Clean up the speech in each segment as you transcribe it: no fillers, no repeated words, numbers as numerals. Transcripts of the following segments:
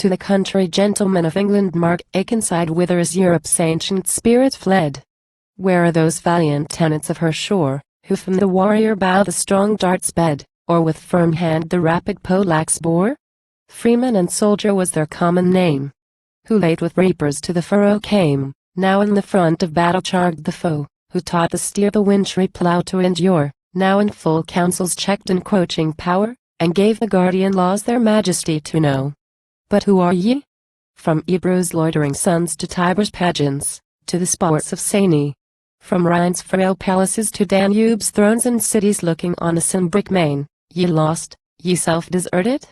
To the country gentlemen of England mark Akenside, whither is Europe's ancient spirit fled. Where are those valiant tenants of her shore, who from the warrior bow the strong dart sped, or with firm hand the rapid poleaxe bore? Freeman and soldier was their common name, who late with reapers to the furrow came, now in the front of battle charged the foe, who taught the steer the wintry plough to endure, now in full councils checked encroaching power, and gave the guardian laws their majesty to know. But who are ye? From Ebro's loitering sons to Tiber's pageants, to the sports of Sani. From Rhine's frail palaces to Danube's thrones and cities looking on a Cimbric main, ye lost, ye self-deserted?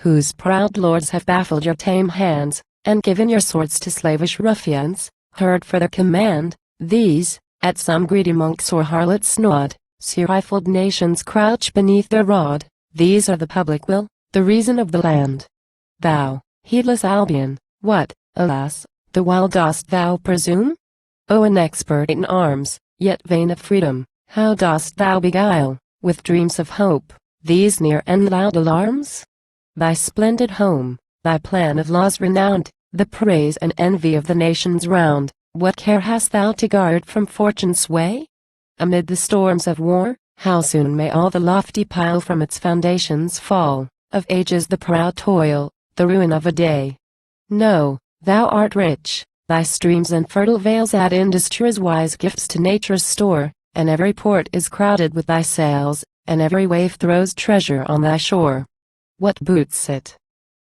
Whose proud lords have baffled your tame hands, and given your swords to slavish ruffians, heard for their command, these, at some greedy monk's or harlot's nod, see rifled nations crouch beneath their rod, these are the public will, the reason of the land. Thou, heedless Albion, what, alas, the while dost thou presume? O inexpert in arms, yet vain of freedom, how dost thou beguile, with dreams of hope, these near and loud alarms? Thy splendid home, thy plan of laws renowned, the praise and envy of the nations round, what care hast thou to guard from fortune's sway? Amid the storms of war, how soon may all the lofty pile from its foundations fall, of ages the proud toil, the ruin of a day. No, thou art rich, thy streams and fertile vales add industry's wise gifts to nature's store, and every port is crowded with thy sails, and every wave throws treasure on thy shore. What boots it?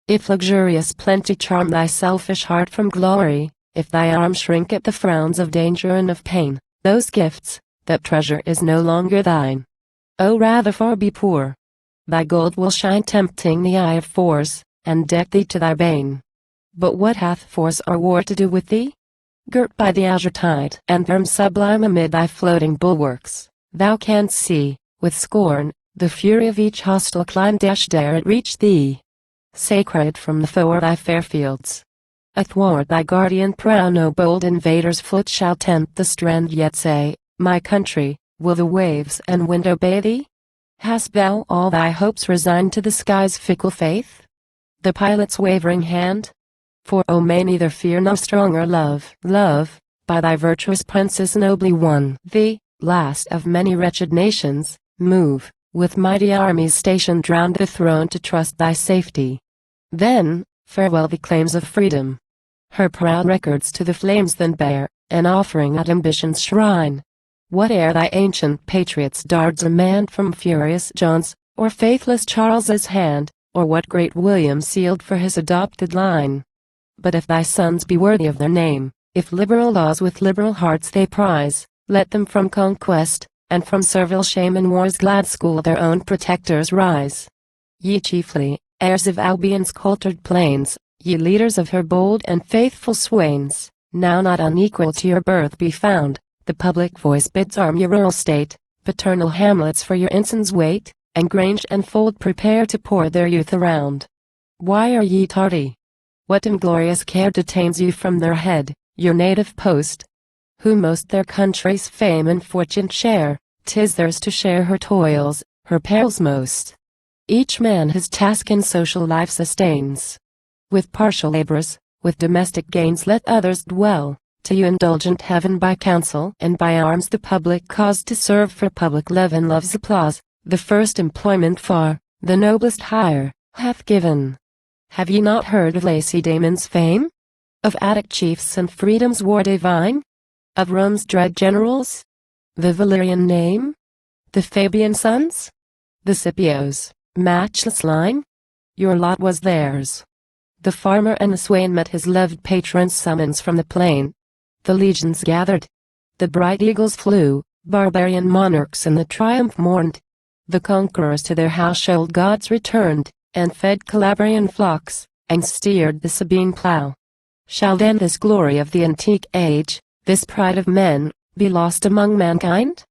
If luxurious plenty charm thy selfish heart from glory, if thy arms shrink at the frowns of danger and of pain, those gifts, that treasure is no longer thine. O rather far be poor. Thy gold will shine tempting the eye of force, and deck thee to thy bane. But what hath force or war to do with thee? Girt by the azure tide, and firm sublime amid thy floating bulwarks, thou canst see, with scorn, the fury of each hostile clime dare it reach thee. Sacred from the foe are thy fair fields. Athwart thy guardian prow no bold invader's foot shall tempt the strand, yet say, my country, will the waves and wind obey thee? Hast thou all thy hopes resigned to the sky's fickle faith? The pilot's wavering hand? For O may neither fear nor stronger love, by thy virtuous princess nobly won, thee, last of many wretched nations, move, with mighty armies stationed round the throne to trust thy safety. Then, farewell the claims of freedom. Her proud records to the flames then bear, an offering at ambition's shrine. Whate'er thy ancient patriots' dards demand from furious John's, or faithless Charles's hand, or what great William sealed for his adopted line. But if thy sons be worthy of their name, if liberal laws with liberal hearts they prize, let them from conquest, and from servile shame in war's glad school their own protectors rise. Ye chiefly, heirs of Albion's cultured plains, ye leaders of her bold and faithful swains, now not unequal to your birth be found, the public voice bids arm your rural state, paternal hamlets for your ensigns wait, and grange and fold prepare to pour their youth around. Why are ye tardy? What inglorious care detains you from their head, your native post? Who most their country's fame and fortune share, 'tis theirs to share her toils, her perils most. Each man his task in social life sustains. With partial labors, with domestic gains let others dwell, to you indulgent heaven by counsel and by arms the public cause to serve for public love and love's applause, the first employment far, the noblest hire, hath given. Have ye not heard of Lacedaemon's fame? Of Attic chiefs and freedom's war divine? Of Rome's dread generals? The Valerian name? The Fabian sons? The Scipios, matchless line? Your lot was theirs. The farmer and the swain met his loved patron's summons from the plain. The legions gathered. The bright eagles flew, barbarian monarchs in the triumph mourned. The conquerors to their household gods returned, and fed Calabrian flocks, and steered the Sabine plough. Shall then this glory of the antique age, this pride of men, be lost among mankind?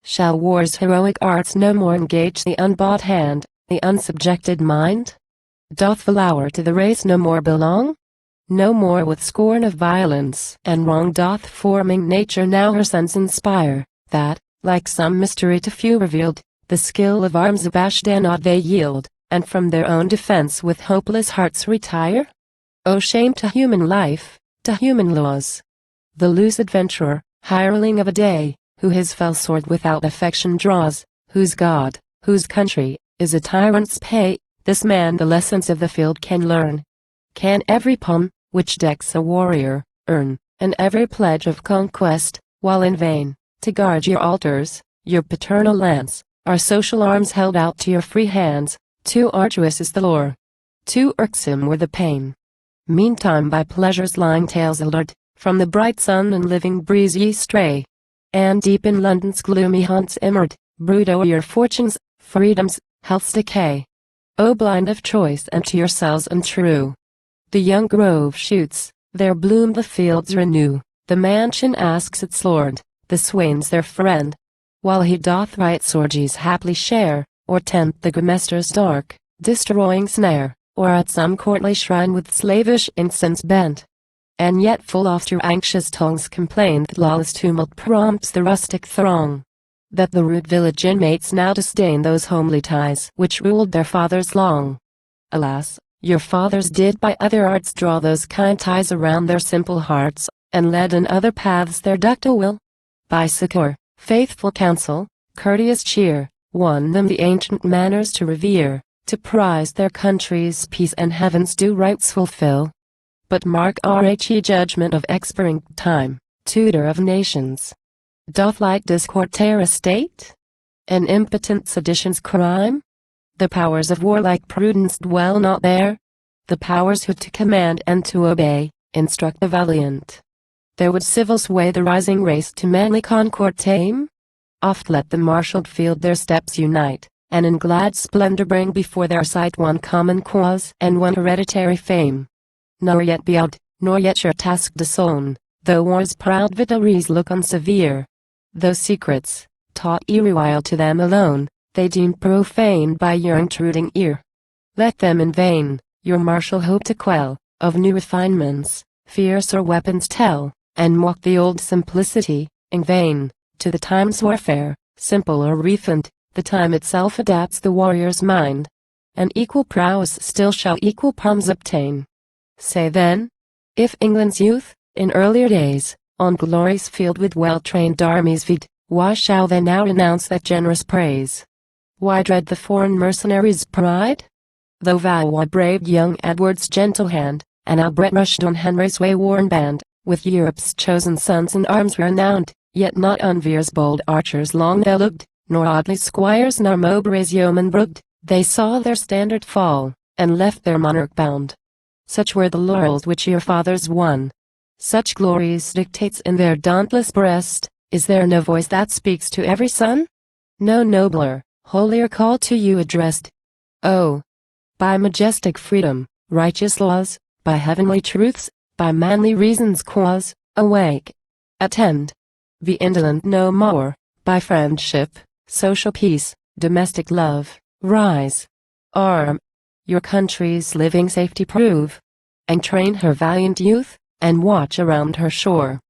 Shall war's heroic arts no more engage the unbought hand, the unsubjected mind? Doth valour to the race no more belong? No more with scorn of violence and wrong doth forming nature now her sons inspire, that, like some mystery to few revealed, the skill of arms abashed and awed they yield, and from their own defense with hopeless hearts retire? O shame to human life, to human laws! The loose adventurer, hireling of a day, who his fell sword without affection draws, whose God, whose country, is a tyrant's pay, this man the lessons of the field can learn. Can every palm, which decks a warrior, earn, and every pledge of conquest, while in vain, to guard your altars, your paternal lands, are social arms held out to your free hands, too arduous is the lore, too irksome were the pain. Meantime by pleasure's lying tales allured, from the bright sun and living breeze ye stray, and deep in London's gloomy haunts immered, brood o'er your fortunes, freedom's, health's decay. O blind of choice and to yourselves untrue! The young grove shoots, their bloom the fields renew, the mansion asks its lord, the swain's their friend, while he doth right's orgies haply share, or tempt the grimester's dark, destroying snare, or at some courtly shrine with slavish incense bent. And yet full oft your anxious tongues complain that lawless tumult prompts the rustic throng, that the rude village inmates now disdain those homely ties which ruled their fathers long. Alas, your fathers did by other arts draw those kind ties around their simple hearts, and led in other paths their ductile will. By succor, faithful counsel, courteous cheer, won them the ancient manners to revere, to prize their country's peace and heaven's due rights fulfill. But mark Rhe judgment of expiring time, tutor of nations. Doth light discord tear a state? An impotent sedition's crime? The powers of warlike prudence dwell not there. The powers who to command and to obey, instruct the valiant. There would civil sway the rising race to manly concord tame? Oft let the marshalled field their steps unite, and in glad splendor bring before their sight one common cause and one hereditary fame. Nor yet be out, nor yet your task disown, though war's proud vagaries look on severe. Though secrets, taught erewhile to them alone, they deem profane by your intruding ear. Let them in vain, your martial hope to quell, of new refinements, fiercer weapons tell, and mock the old simplicity, in vain, to the time's warfare, simple or recent, the time itself adapts the warrior's mind. And equal prowess still shall equal palms obtain. Say then, if England's youth, in earlier days, on glory's field with well-trained armies vied, why shall they now renounce that generous praise? Why dread the foreign mercenary's pride? Though Valois braved young Edward's gentle hand, and Albret rushed on Henry's way-worn band, with Europe's chosen sons in arms renowned, yet not on Vere's bold archers long they looked, nor Audley's squires nor Mowbray's yeomen brooked. They saw their standard fall, and left their monarch bound. Such were the laurels which your fathers won. Such glories dictates in their dauntless breast. Is there no voice that speaks to every son? No nobler, holier call to you addressed? Oh! By majestic freedom, righteous laws, by heavenly truths, by manly reason's cause, awake! Attend! Be indolent no more, by friendship, social peace, domestic love, rise! Arm! Your country's living safety prove, and train her valiant youth, and watch around her shore.